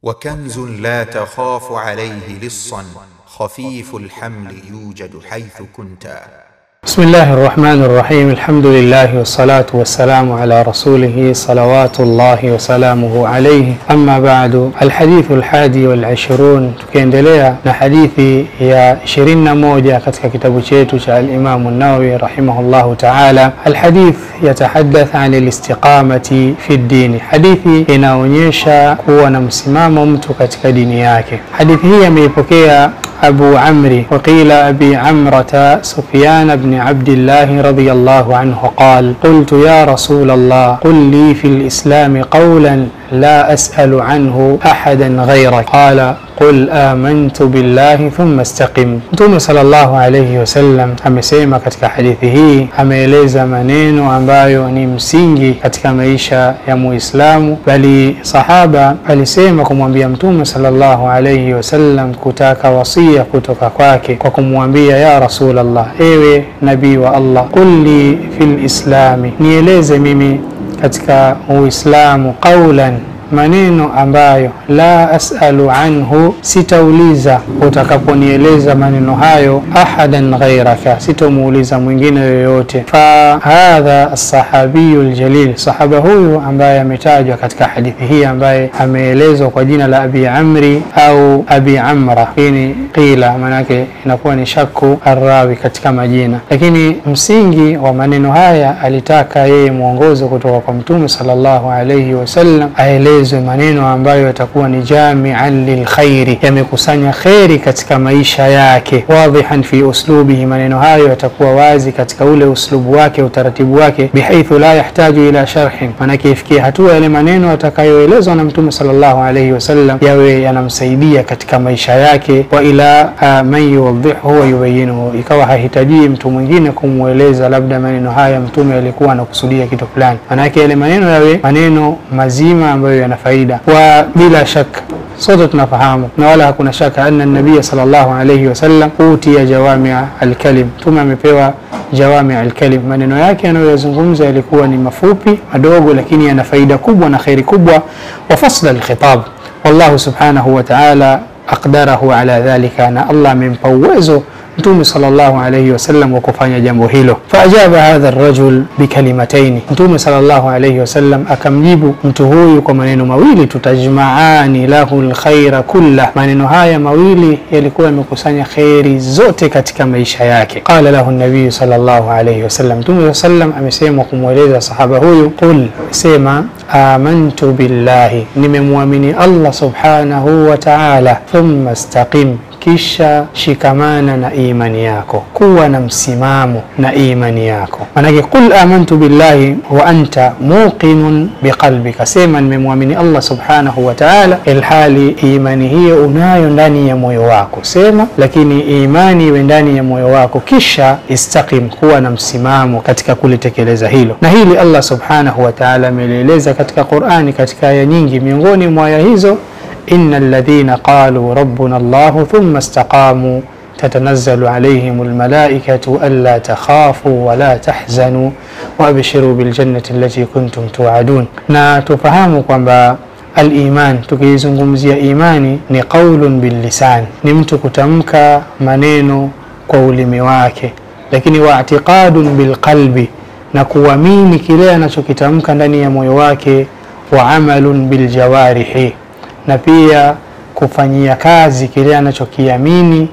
وكنز لا تخاف عليه لصا خفيف الحمل يوجد حيث كنت. بسم الله الرحمن الرحيم. الحمد لله والصلاة والسلام على رسوله صلوات الله وسلامه عليه. أما بعد، الحديث 21 tukiendelea na hadithi ya 21 katika kitabu chetu cha al-Imam an-Nawawi rahimahullahu ta'ala. Alhadith yatahaddath 'an al-istiqamati fi ad-din. Hadithi inaonyesha kuwa na msimamo mtu katika dini yake. Hadithi hii ameipokea أبو عمرو وقيل أبي عمرة سفيان بن عبد الله رضي الله عنه قال: قلت يا رسول الله قل لي في الإسلام قولا لا أسأل عنه أحدا غيرك. قال: قل آمنت بالله ثم استقم. Mtume sallallahu alayhi wasallam amesema katika hadithi hii, ameeleza maneno ambayo ni msingi katika maisha ya Muislamu, bali sahaba alisema kumwambia Mtume sallallahu alayhi wasallam kutaka wasia kutoka kwake kwa kumwambia, ya Rasulullah, ewe nabii wa Allah, qul li fil islami, nieleze mimi katika Uislamu, qawlan, maneno ambayo la as'alu anhu, sitauliza utakaponieleza maneno hayo ahadan ghairaka, sitomuuliza mwingine yoyote. Fa hadha as-sahabiyu al-jalil, sahaba huyu ambaye ametajwa katika hadithi hii, ambaye ameelezwa kwa jina la Abi Amri au Abi Amra, hii qila manake inakuwa ni shakku arrawi katika majina, lakini msingi wa maneno haya alitaka yeye mwongozo kutoka kwa Mtume sallallahu alayhi wasallam, aelezwe maneno ambayo yatakuwa ni jami'an lilkhairi, yamekusanya khairi katika maisha yake. Wadhihan fi uslubihi, maneno hayo yatakuwa wazi katika ule uslubu wake, utaratibu wake, bihaithu la yahtaju ila sharhin, manake ifikie hatua yale maneno atakayoelezwa na Mtume sallallahu alayhi wasallam yawe yanamsaidia katika maisha yake, wa ila man yuwadhihu wa yubayyinuhu, ikawa hahitaji mtu mwingine kumueleza labda maneno haya Mtume alikuwa anakusudia kitu fulani, manake yale maneno yawe maneno mazima ambayo yana faida. Wa bila shaka sote tunafahamu na wala hakuna shaka anna nabii sallallahu alayhi wasallam utiya jawami'a al-kalim, Mtume amepewa jawami'a al-kalim, maneno yake anayozungumza yalikuwa ni mafupi madogo, lakini yana faida kubwa na khairi kubwa. Wa fasla al-khitab, wallahu subhanahu wa ta'ala aqdarahu ala dhalika, na Allah amempa uwezo Mtume sallallahu alayhi wasallam wa kufanya jambo hilo. Faajaba hadha ar-rajul bikalimatayn, Mtume sallallahu alayhi wasallam akamjibu mtu huyu kwa maneno mawili, tutajmaani lahu al-khaira kullah, maneno haya mawili yalikuwa yamekusanya khairi zote katika maisha yake. Qala lahu an-nabii sallallahu alayhi wasallam, Mtume sallam amesema kumweleza sahaba huyu, qul, sema, amantu billahi, nimemwamini Allah subhanahu wa ta'ala, thumma istaqim, kisha shikamana na imani yako, kuwa na msimamo na imani yako. Manake qul amantu billahi wa anta muqinun biqalbika, sema nimemwamini Allah subhanahu wa ta'ala ilhali imani hiyo unayo ndani ya moyo wako, sema lakini imani iwe ndani ya moyo wako, kisha istaqim, kuwa na msimamo katika kulitekeleza hilo. Na hili Allah subhanahu wa ta'ala ameeleza katika Qur'ani katika aya nyingi, miongoni mwa aya hizo, innal ladhina qalu rabbuna Allah thumma istaqamu tatanazzalu alayhim almalaikatu alla takhafu wa la tahzanu wa abshiru biljannati allati kuntum tu'adun. Na tufahamu kwamba al-iman, tukizungumzia imani, ni qaulun bil lisan, ni mtu kutamka maneno kwa ulimi wake, lakini wa i'tiqadun bil qalbi, na kuamini kile anachokitamka ndani ya moyo wake, wa amalun bil jawarihi, na pia kufanyia kazi kile anachokiamini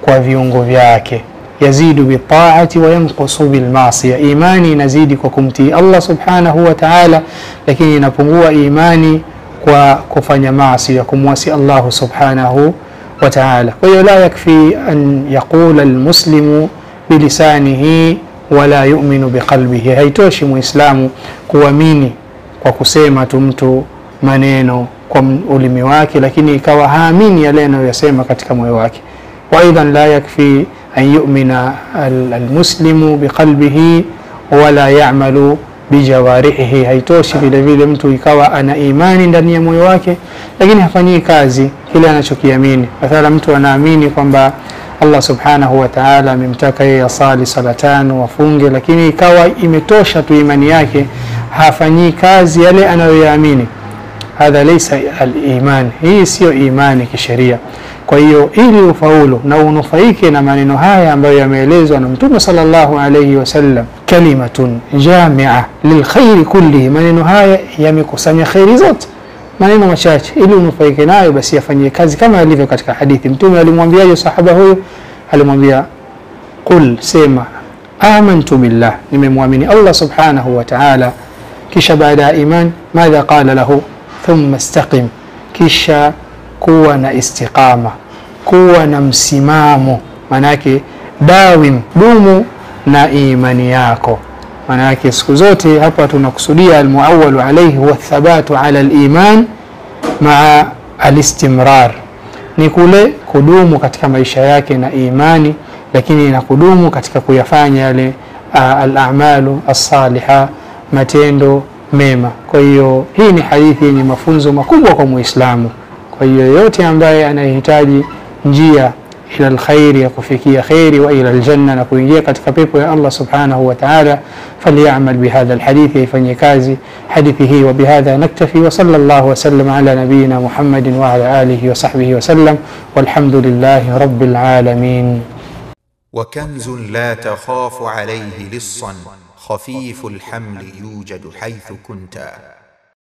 kwa viungo vyake. Yazidu bi ta'ati wa yanqusu bil ma'siyah, imani inazidi kwa kumtii Allah subhanahu wa ta'ala, lakini inapungua imani kwa kufanya maasi ya kumwasi Allah subhanahu wa ta'ala. Kwa hiyo la yakfi an yaqula almuslimu bilisanihi wala yu'minu biqalbihi, haitoshi muislamu kuamini kwa kusema tu mtu maneno kwa ulimi wake, lakini ikawa haamini yale anayosema katika moyo wake. Wa aidan la yakfi an yu'mina almuslimu biqalbihi wala ya'malu bijawarihi, haitoshi vile vile mtu ikawa ana imani ndani ya moyo wake lakini hafanyi kazi kile anachokiamini. Mathalan, mtu anaamini kwamba Allah subhanahu wa ta'ala amemtaka yeye asali sala 5 wafunge, lakini ikawa imetosha tu imani yake, hafanyi kazi yale anayoyaamini. hadha laysa al-iman, hii sio imani kisheria. Kwa hiyo ili ufaulu na unufaike na maneno haya ambayo yameelezwa na Mtume sallallahu alayhi wasallam, kalimatun jami'a lilkhairi kulli, maneno haya yamekusanya khairi zote, maneno machache. Ili unufaike nayo basi yafanyie kazi kama ilivyo katika hadithi. Mtume alimwambiaje sahaba huyo? Alimwambia qul, sema amantu billah, nimemwamini Allah subhanahu wa ta'ala. Kisha baada ya iman madha qala lahu? Thumma istaqim, kisha kuwa na istiqama, kuwa na msimamo. Manake dawim, dumu na imani yako. Manake siku zote hapa tunakusudia almuawwalu alayhi huwa thabatu ala aliman maa alistimrar, ni kule kudumu katika maisha yake na imani, lakini na kudumu katika kuyafanya yale al-a'malu as-salihah, matendo mema. Kwa hiyo hii ni hadithi yenye mafunzo makubwa kwa Muislamu. Kwa hiyo yote ambaye anahitaji njia ila alkhairi, ya kufikia khairi, wa ila aljanna, na kuingia katika pepo ya Allah subhanahu wa ta'ala, falyamal bihadha alhadith, ifanye kazi hadithi hii. Wa bihadha naktafi, wa sallallahu wa sallam ala nabiyyina Muhammadin wa ala alihi wa sahbihi wa sallam, walhamdulillahi rabbil alamin. وكنز لا تخاف عليه لصا خفيف الحمل يوجد حيث كنت.